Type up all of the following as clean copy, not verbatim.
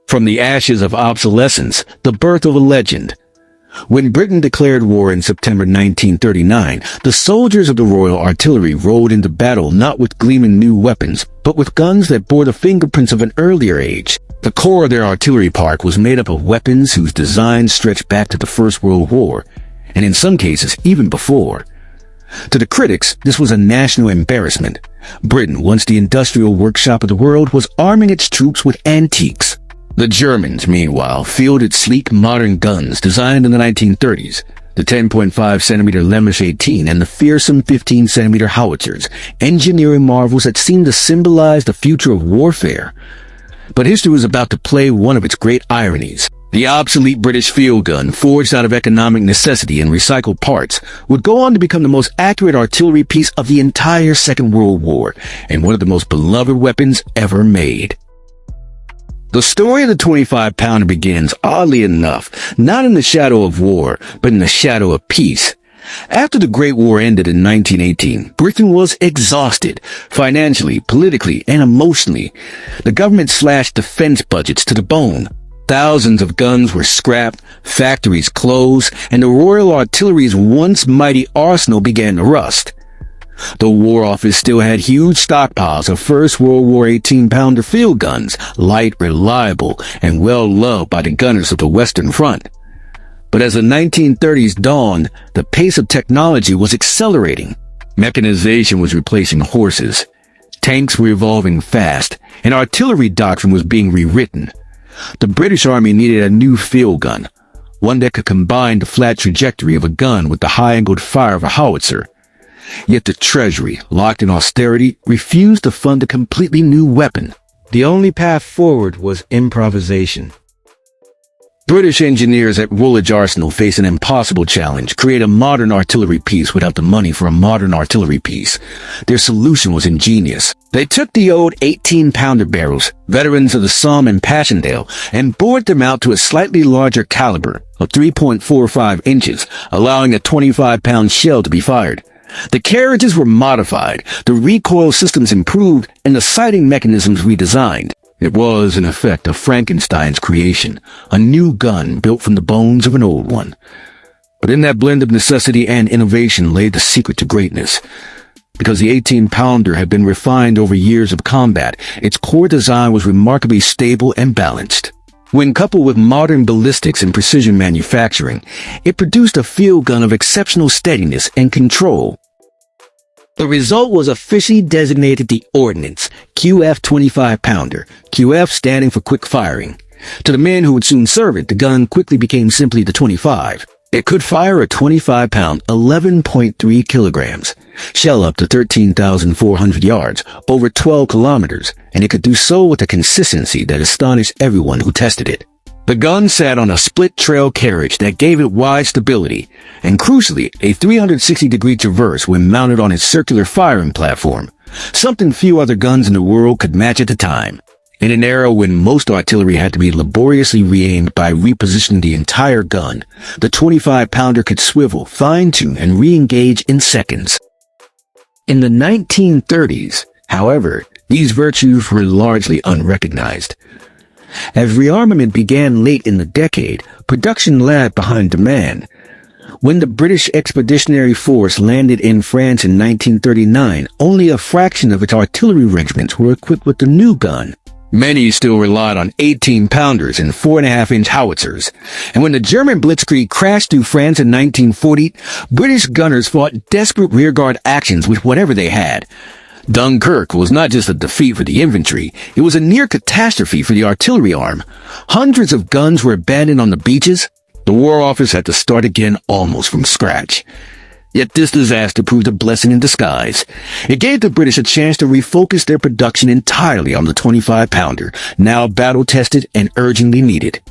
From the ashes of obsolescence, the birth of a legend. When Britain declared war in September 1939, the soldiers of the Royal Artillery rode into battle not with gleaming new weapons, but with guns that bore the fingerprints of an earlier age. The core of their artillery park was made up of weapons whose designs stretched back to the First World War, and in some cases even before. To the critics, this was a national embarrassment. Britain, once the industrial workshop of the world, was arming its troops with antiques. The Germans, meanwhile, fielded sleek modern guns designed in the 1930s, the 10.5-centimeter Lemmish 18 and the fearsome 15-centimeter howitzers, engineering marvels that seemed to symbolize the future of warfare. But history was about to play one of its great ironies. The obsolete British field gun, forged out of economic necessity and recycled parts, would go on to become the most accurate artillery piece of the entire Second World War, and one of the most beloved weapons ever made. The story of the 25-pounder begins, oddly enough, not in the shadow of war, but in the shadow of peace. After the Great War ended in 1918, Britain was exhausted, financially, politically, and emotionally. The government slashed defense budgets to the bone. Thousands of guns were scrapped, factories closed, and the Royal Artillery's once mighty arsenal began to rust. The War Office still had huge stockpiles of First World War 18-pounder field guns, light, reliable, and well-loved by the gunners of the Western Front. But as the 1930s dawned, the pace of technology was accelerating. Mechanization was replacing horses. Tanks were evolving fast, and artillery doctrine was being rewritten. The British Army needed a new field gun, one that could combine the flat trajectory of a gun with the high-angled fire of a howitzer. Yet the Treasury, locked in austerity, refused to fund a completely new weapon. The only path forward was improvisation. British engineers at Woolwich Arsenal faced an impossible challenge: create a modern artillery piece without the money for a modern artillery piece. Their solution was ingenious. They took the old 18-pounder barrels, veterans of the Somme and Passchendaele, and bored them out to a slightly larger caliber of 3.45 inches, allowing a 25-pound shell to be fired. The carriages were modified, the recoil systems improved, and the sighting mechanisms redesigned. It was, in effect, a Frankenstein's creation, a new gun built from the bones of an old one. But in that blend of necessity and innovation lay the secret to greatness. Because the 18-pounder had been refined over years of combat, its core design was remarkably stable and balanced. When coupled with modern ballistics and precision manufacturing, it produced a field gun of exceptional steadiness and control. The result was officially designated the Ordnance, QF 25-pounder, QF standing for quick firing. To the men who would soon serve it, the gun quickly became simply the 25. It could fire a 25-pound, 11.3 kilograms, shell up to 13,400 yards, over 12 kilometers, and it could do so with a consistency that astonished everyone who tested it. The gun sat on a split-trail carriage that gave it wide stability, and crucially, a 360-degree traverse when mounted on its circular firing platform, something few other guns in the world could match at the time. In an era when most artillery had to be laboriously re-aimed by repositioning the entire gun, the 25-pounder could swivel, fine-tune, and re-engage in seconds. In the 1930s, however, these virtues were largely unrecognized. As rearmament began late in the decade, production lagged behind demand. When the British Expeditionary Force landed in France in 1939, only a fraction of its artillery regiments were equipped with the new gun. Many still relied on 18-pounders and 4.5-inch howitzers. And when the German blitzkrieg crashed through France in 1940, British gunners fought desperate rearguard actions with whatever they had. Dunkirk was not just a defeat for the infantry, it was a near catastrophe for the artillery arm. Hundreds of guns were abandoned on the beaches. The War Office had to start again almost from scratch. Yet this disaster proved a blessing in disguise. It gave the British a chance to refocus their production entirely on the 25-pounder, now battle-tested and urgently needed.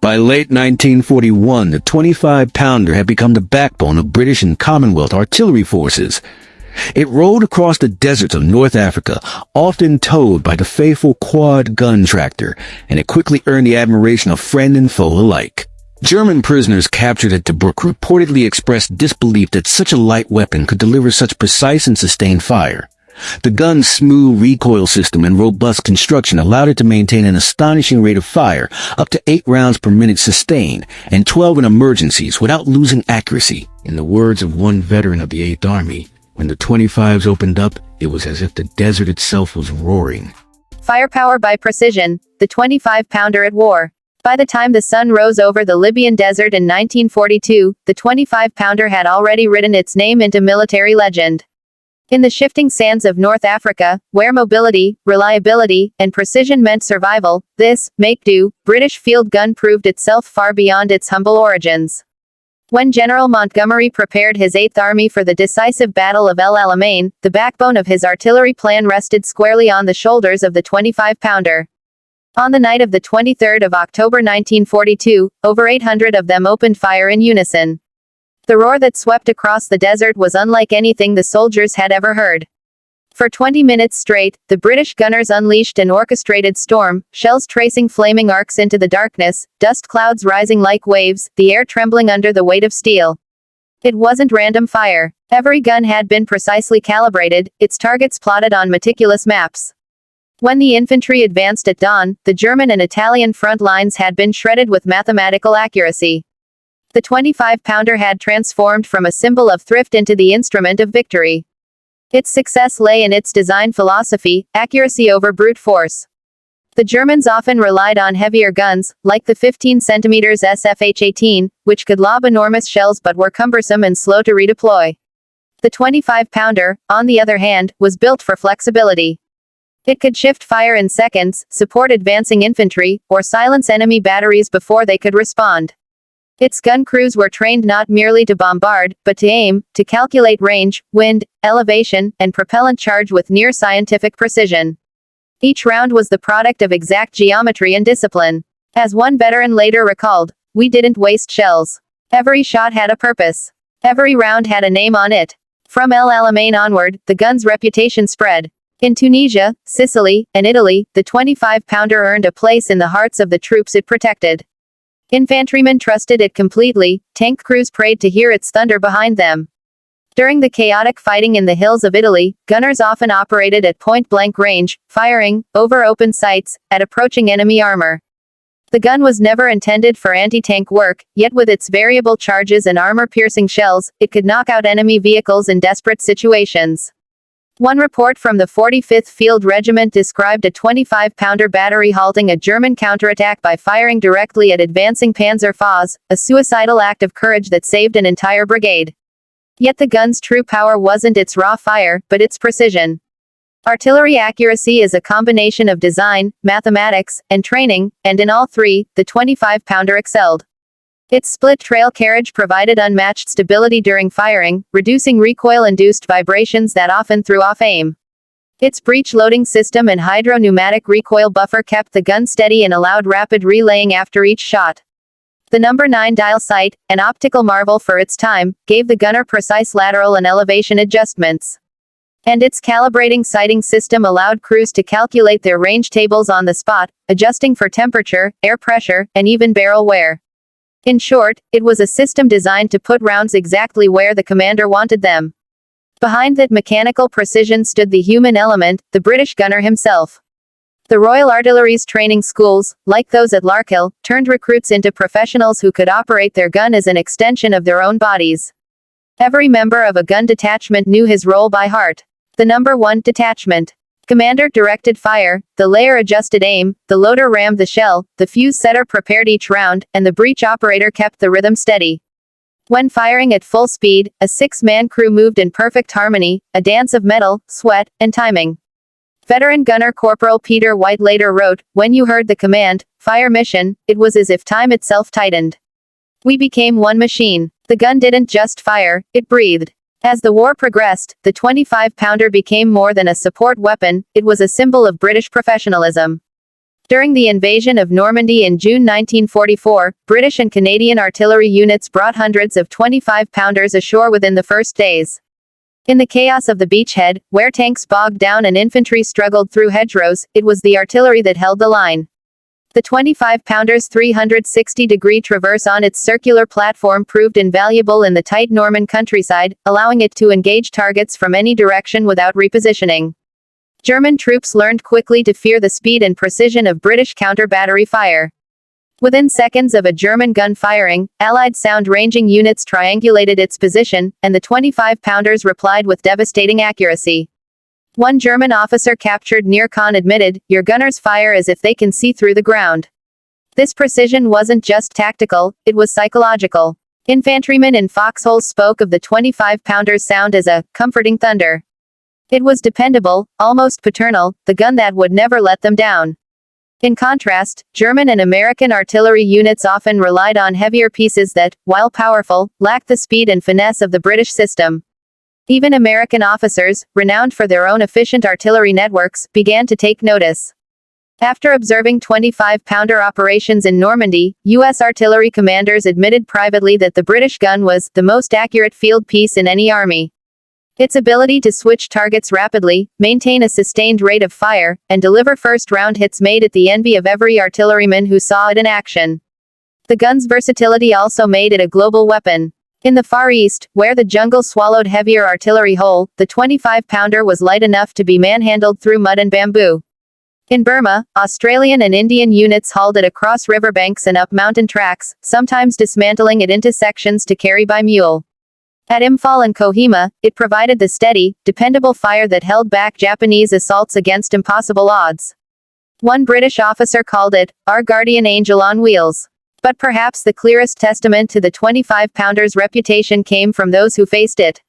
By late 1941, the 25-pounder had become the backbone of British and Commonwealth artillery forces. It rode across the deserts of North Africa, often towed by the faithful quad gun tractor, and it quickly earned the admiration of friend and foe alike. German prisoners captured at Tobruk reportedly expressed disbelief that such a light weapon could deliver such precise and sustained fire. The gun's smooth recoil system and robust construction allowed it to maintain an astonishing rate of fire, up to 8 rounds per minute sustained, and 12 in emergencies without losing accuracy. In the words of one veteran of the 8th Army, when the 25s opened up, it was as if the desert itself was roaring. Firepower by precision, the 25-pounder at war. By the time the sun rose over the Libyan desert in 1942, the 25-pounder had already written its name into military legend. In the shifting sands of North Africa, where mobility, reliability, and precision meant survival, this make-do British field gun proved itself far beyond its humble origins. When General Montgomery prepared his 8th Army for the decisive Battle of El Alamein, the backbone of his artillery plan rested squarely on the shoulders of the 25-pounder. On the night of the 23rd of October 1942, over 800 of them opened fire in unison. The roar that swept across the desert was unlike anything the soldiers had ever heard. For 20 minutes straight, the British gunners unleashed an orchestrated storm, shells tracing flaming arcs into the darkness, dust clouds rising like waves, the air trembling under the weight of steel. It wasn't random fire. Every gun had been precisely calibrated, its targets plotted on meticulous maps. When the infantry advanced at dawn, the German and Italian front lines had been shredded with mathematical accuracy. The 25-pounder had transformed from a symbol of thrift into the instrument of victory. Its success lay in its design philosophy, accuracy over brute force. The Germans often relied on heavier guns, like the 15-cm SFH-18, which could lob enormous shells but were cumbersome and slow to redeploy. The 25-pounder, on the other hand, was built for flexibility. It could shift fire in seconds, support advancing infantry, or silence enemy batteries before they could respond. Its gun crews were trained not merely to bombard, but to aim, to calculate range, wind, elevation, and propellant charge with near-scientific precision. Each round was the product of exact geometry and discipline. As one veteran later recalled, "We didn't waste shells. Every shot had a purpose. Every round had a name on it." From El Alamein onward, the gun's reputation spread. In Tunisia, Sicily, and Italy, the 25-pounder earned a place in the hearts of the troops it protected. Infantrymen trusted it completely, tank crews prayed to hear its thunder behind them. During the chaotic fighting in the hills of Italy, gunners often operated at point-blank range, firing, over open sights, at approaching enemy armor. The gun was never intended for anti-tank work, yet with its variable charges and armor-piercing shells, it could knock out enemy vehicles in desperate situations. One report from the 45th Field Regiment described a 25-pounder battery halting a German counterattack by firing directly at advancing Panzer FAs, a suicidal act of courage that saved an entire brigade. Yet the gun's true power wasn't its raw fire, but its precision. Artillery accuracy is a combination of design, mathematics, and training, and in all three, the 25-pounder excelled. Its split-trail carriage provided unmatched stability during firing, reducing recoil-induced vibrations that often threw off aim. Its breech-loading system and hydro-pneumatic recoil buffer kept the gun steady and allowed rapid relaying after each shot. The number 9 dial sight, an optical marvel for its time, gave the gunner precise lateral and elevation adjustments. And its calibrating sighting system allowed crews to calculate their range tables on the spot, adjusting for temperature, air pressure, and even barrel wear. In short, it was a system designed to put rounds exactly where the commander wanted them. Behind that mechanical precision stood the human element, the British gunner himself. The Royal Artillery's training schools, like those at Larkhill, turned recruits into professionals who could operate their gun as an extension of their own bodies. Every member of a gun detachment knew his role by heart. The number 1 detachment. Commander directed fire, the layer adjusted aim, the loader rammed the shell, the fuse setter prepared each round, and the breech operator kept the rhythm steady. When firing at full speed, a 6-man crew moved in perfect harmony, a dance of metal, sweat, and timing. Veteran gunner Corporal Peter White later wrote, "When you heard the command, fire mission, it was as if time itself tightened. We became one machine. The gun didn't just fire, it breathed." As the war progressed, the 25-pounder became more than a support weapon, it was a symbol of British professionalism. During the invasion of Normandy in June 1944, British and Canadian artillery units brought hundreds of 25-pounders ashore within the first days. In the chaos of the beachhead, where tanks bogged down and infantry struggled through hedgerows, it was the artillery that held the line. The 25-pounder's 360-degree traverse on its circular platform proved invaluable in the tight Norman countryside, allowing it to engage targets from any direction without repositioning. German troops learned quickly to fear the speed and precision of British counter-battery fire. Within seconds of a German gun firing, Allied sound-ranging units triangulated its position, and the 25-pounders replied with devastating accuracy. One German officer captured near Caen admitted, "Your gunners fire as if they can see through the ground." This precision wasn't just tactical, it was psychological. Infantrymen in foxholes spoke of the 25-pounder's sound as a comforting thunder. It was dependable, almost paternal, the gun that would never let them down. In contrast, German and American artillery units often relied on heavier pieces that, while powerful, lacked the speed and finesse of the British system. Even American officers, renowned for their own efficient artillery networks, began to take notice. After observing 25-pounder operations in Normandy, U.S. artillery commanders admitted privately that the British gun was the most accurate field piece in any army. Its ability to switch targets rapidly, maintain a sustained rate of fire, and deliver first-round hits made it the envy of every artilleryman who saw it in action. The gun's versatility also made it a global weapon. In the Far East, where the jungle swallowed heavier artillery whole, the 25-pounder was light enough to be manhandled through mud and bamboo. In Burma, Australian and Indian units hauled it across riverbanks and up mountain tracks, sometimes dismantling it into sections to carry by mule. At Imphal and Kohima, it provided the steady, dependable fire that held back Japanese assaults against impossible odds. One British officer called it, "our guardian angel on wheels." But perhaps the clearest testament to the 25-pounder's reputation came from those who faced it.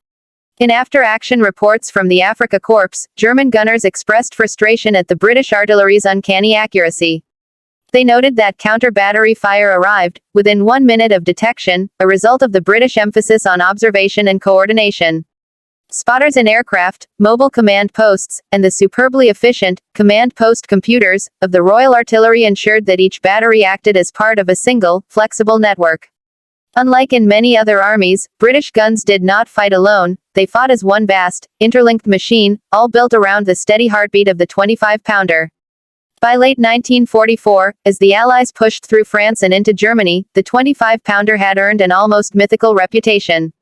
In after-action reports from the Afrika Korps, German gunners expressed frustration at the British artillery's uncanny accuracy. They noted that counter-battery fire arrived, within 1 minute of detection, a result of the British emphasis on observation and coordination. Spotters in aircraft, mobile command posts, and the superbly efficient command post computers of the Royal Artillery ensured that each battery acted as part of a single, flexible network. Unlike in many other armies, British guns did not fight alone, they fought as one vast, interlinked machine, all built around the steady heartbeat of the 25-pounder. By late 1944, as the Allies pushed through France and into Germany, the 25-pounder had earned an almost mythical reputation.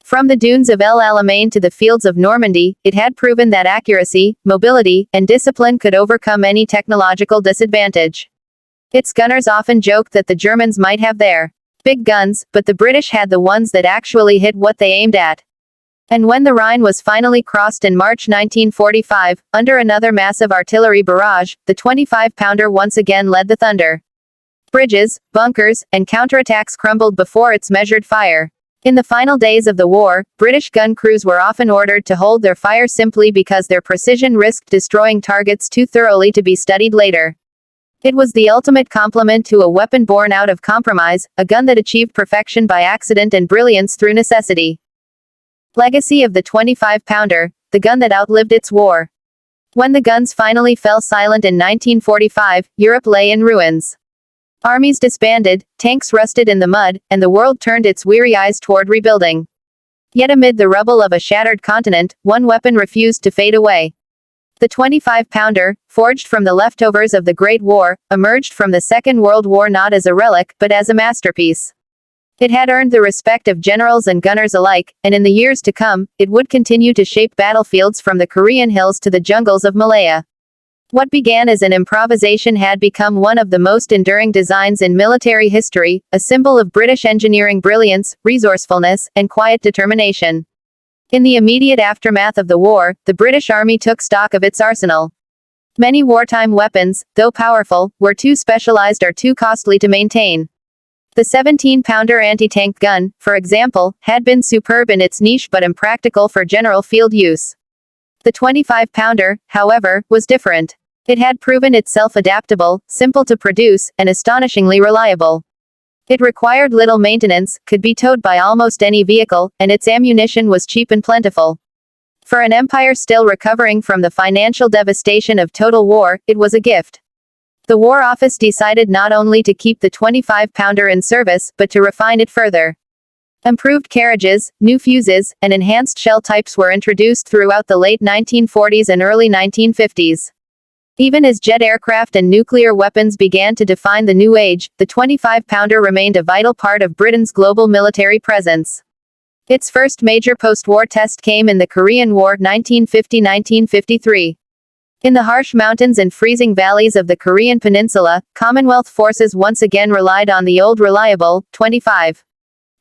From the dunes of El Alamein to the fields of Normandy, it had proven that accuracy, mobility, and discipline could overcome any technological disadvantage. Its gunners often joked that the Germans might have their big guns, but the British had the ones that actually hit what they aimed at. And when the Rhine was finally crossed in March 1945, under another massive artillery barrage, the 25-pounder once again led the thunder. Bridges, bunkers, and counterattacks crumbled before its measured fire. In the final days of the war, British gun crews were often ordered to hold their fire simply because their precision risked destroying targets too thoroughly to be studied later. It was the ultimate complement to a weapon born out of compromise, a gun that achieved perfection by accident and brilliance through necessity. Legacy of the 25-pounder, the gun that outlived its war. When the guns finally fell silent in 1945, Europe lay in ruins. Armies disbanded, tanks rusted in the mud, and the world turned its weary eyes toward rebuilding. Yet amid the rubble of a shattered continent, one weapon refused to fade away. The 25-pounder, forged from the leftovers of the Great War, emerged from the Second World War not as a relic, but as a masterpiece. It had earned the respect of generals and gunners alike, and in the years to come, it would continue to shape battlefields from the Korean hills to the jungles of Malaya. What began as an improvisation had become one of the most enduring designs in military history, a symbol of British engineering brilliance, resourcefulness, and quiet determination. In the immediate aftermath of the war, the British Army took stock of its arsenal. Many wartime weapons, though powerful, were too specialized or too costly to maintain. The 17-pounder anti-tank gun, for example, had been superb in its niche but impractical for general field use. The 25-pounder, however, was different. It had proven itself adaptable, simple to produce, and astonishingly reliable. It required little maintenance, could be towed by almost any vehicle, and its ammunition was cheap and plentiful. For an empire still recovering from the financial devastation of total war, it was a gift. The War Office decided not only to keep the 25-pounder in service, but to refine it further. Improved carriages, new fuses, and enhanced shell types were introduced throughout the late 1940s and early 1950s. Even as jet aircraft and nuclear weapons began to define the new age, the 25-pounder remained a vital part of Britain's global military presence. Its first major post-war test came in the Korean War 1950-1953. In the harsh mountains and freezing valleys of the Korean peninsula, Commonwealth forces once again relied on the old reliable 25.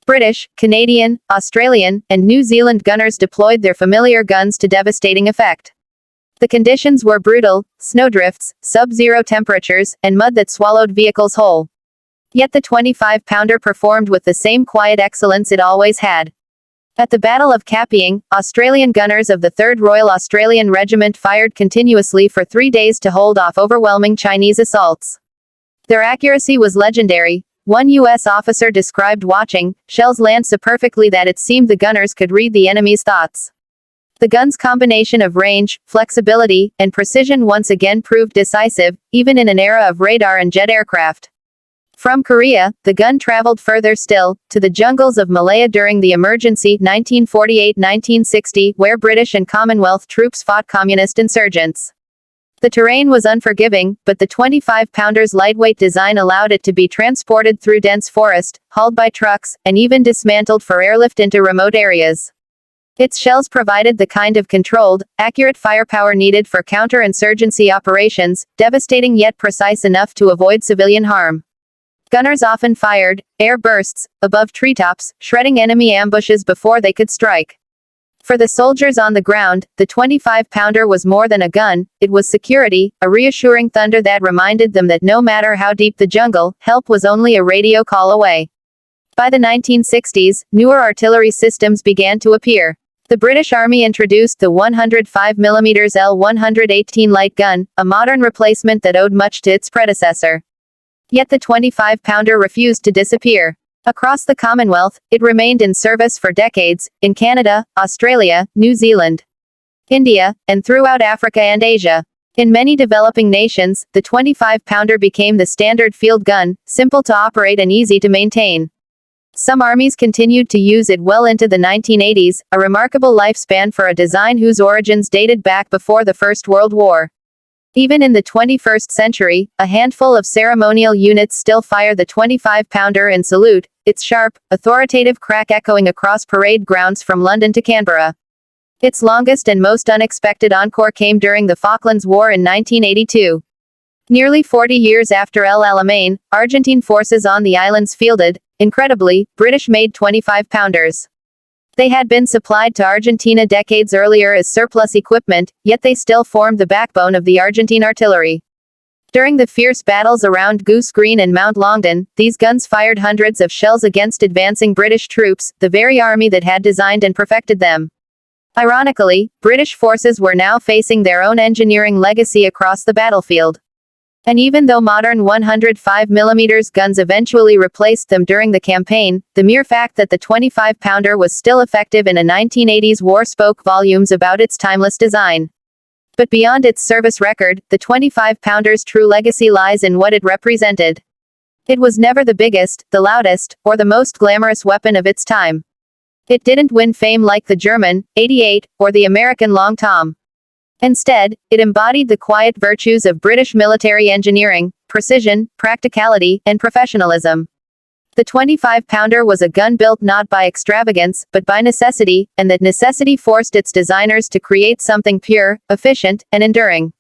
British, Canadian, Australian, and New Zealand gunners deployed their familiar guns to devastating effect. The conditions were brutal: snowdrifts, sub-zero temperatures, and mud that swallowed vehicles whole. Yet the 25-pounder performed with the same quiet excellence it always had. At the Battle of Kapiang, Australian gunners of the 3rd Royal Australian Regiment fired continuously for 3 days to hold off overwhelming Chinese assaults. Their accuracy was legendary. One U.S. officer described watching shells land so perfectly that it seemed the gunners could read the enemy's thoughts. The gun's combination of range, flexibility, and precision once again proved decisive, even in an era of radar and jet aircraft. From Korea, the gun traveled further still, to the jungles of Malaya during the emergency 1948-1960, where British and Commonwealth troops fought communist insurgents. The terrain was unforgiving, but the 25-pounder's lightweight design allowed it to be transported through dense forest, hauled by trucks, and even dismantled for airlift into remote areas. Its shells provided the kind of controlled, accurate firepower needed for counterinsurgency operations, devastating yet precise enough to avoid civilian harm. Gunners often fired air bursts above treetops, shredding enemy ambushes before they could strike. For the soldiers on the ground, the 25-pounder was more than a gun, it was security, a reassuring thunder that reminded them that no matter how deep the jungle, help was only a radio call away. By the 1960s, newer artillery systems began to appear. The British Army introduced the 105mm L-118 light gun, a modern replacement that owed much to its predecessor. Yet the 25-pounder refused to disappear. Across the Commonwealth, it remained in service for decades, in Canada, Australia, New Zealand, India, and throughout Africa and Asia. In many developing nations, the 25-pounder became the standard field gun, simple to operate and easy to maintain. Some armies continued to use it well into the 1980s, a remarkable lifespan for a design whose origins dated back before the First World War. Even in the 21st century, a handful of ceremonial units still fire the 25-pounder in salute, its sharp, authoritative crack echoing across parade grounds from London to Canberra. Its longest and most unexpected encore came during the Falklands War in 1982. Nearly 40 years after El Alamein, Argentine forces on the islands fielded, incredibly, British-made 25-pounders. They had been supplied to Argentina decades earlier as surplus equipment, yet they still formed the backbone of the Argentine artillery. During the fierce battles around Goose Green and Mount Longdon, these guns fired hundreds of shells against advancing British troops, the very army that had designed and perfected them. Ironically, British forces were now facing their own engineering legacy across the battlefield. And even though modern 105mm guns eventually replaced them during the campaign, the mere fact that the 25-pounder was still effective in a 1980s war spoke volumes about its timeless design. But beyond its service record, the 25-pounder's true legacy lies in what it represented. It was never the biggest, the loudest, or the most glamorous weapon of its time. It didn't win fame like the German 88 or the American Long Tom. Instead, it embodied the quiet virtues of British military engineering: precision, practicality, and professionalism. The 25-pounder was a gun built not by extravagance, but by necessity, and that necessity forced its designers to create something pure, efficient, and enduring.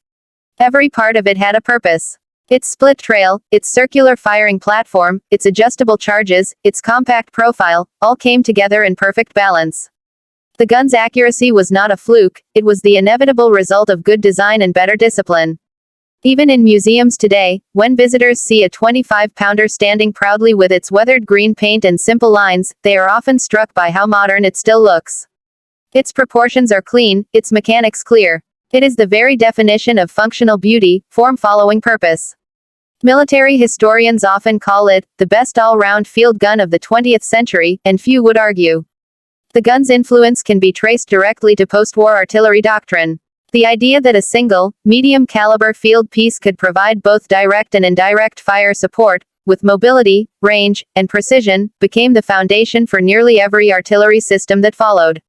Every part of it had a purpose. Its split trail, its circular firing platform, its adjustable charges, its compact profile, all came together in perfect balance. The gun's accuracy was not a fluke, it was the inevitable result of good design and better discipline. Even in museums today, when visitors see a 25-pounder standing proudly with its weathered green paint and simple lines, they are often struck by how modern it still looks. Its proportions are clean, its mechanics clear. It is the very definition of functional beauty, form following purpose. Military historians often call it the best all-round field gun of the 20th century, and few would argue. The gun's influence can be traced directly to post-war artillery doctrine. The idea that a single, medium-caliber field piece could provide both direct and indirect fire support, with mobility, range, and precision, became the foundation for nearly every artillery system that followed.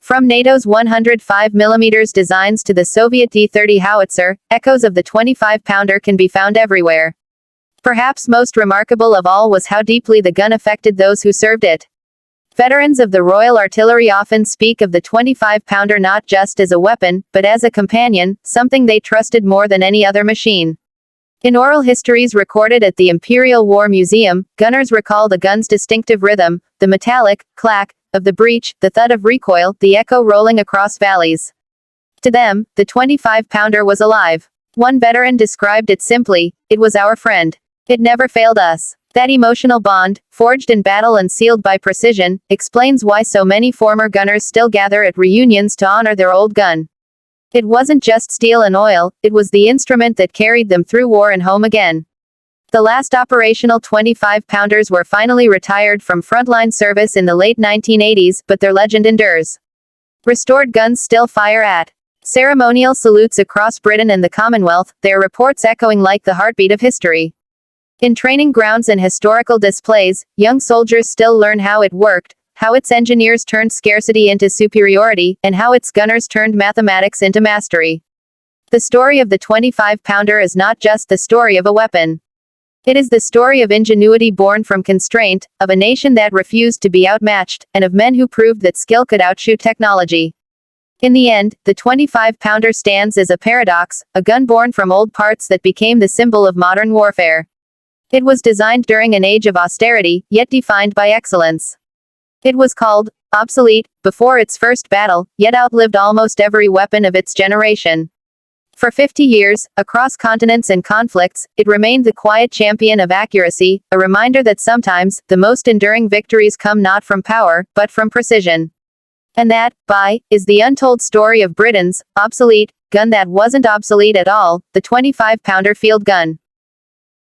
From NATO's 105mm designs to the Soviet D-30 howitzer, echoes of the 25-pounder can be found everywhere. Perhaps most remarkable of all was how deeply the gun affected those who served it. Veterans of the Royal Artillery often speak of the 25-pounder not just as a weapon, but as a companion, something they trusted more than any other machine. In oral histories recorded at the Imperial War Museum, gunners recall the gun's distinctive rhythm, the metallic clack of the breech, the thud of recoil, the echo rolling across valleys. To them, the 25-pounder was alive. One veteran described it simply, "It was our friend. It never failed us." That emotional bond, forged in battle and sealed by precision, explains why so many former gunners still gather at reunions to honor their old gun. It wasn't just steel and oil, it was the instrument that carried them through war and home again. The last operational 25-pounders were finally retired from frontline service in the late 1980s, but their legend endures. Restored guns still fire at ceremonial salutes across Britain and the Commonwealth, their reports echoing like the heartbeat of history. In training grounds and historical displays, young soldiers still learn how it worked, how its engineers turned scarcity into superiority, and how its gunners turned mathematics into mastery. The story of the 25-pounder is not just the story of a weapon. It is the story of ingenuity born from constraint, of a nation that refused to be outmatched, and of men who proved that skill could outshoot technology. In the end, the 25-pounder stands as a paradox, a gun born from old parts that became the symbol of modern warfare. It was designed during an age of austerity, yet defined by excellence. It was called obsolete before its first battle, yet outlived almost every weapon of its generation. For 50 years, across continents and conflicts, it remained the quiet champion of accuracy, a reminder that sometimes, the most enduring victories come not from power, but from precision. And that, is the untold story of Britain's obsolete gun that wasn't obsolete at all, the 25-pounder field gun.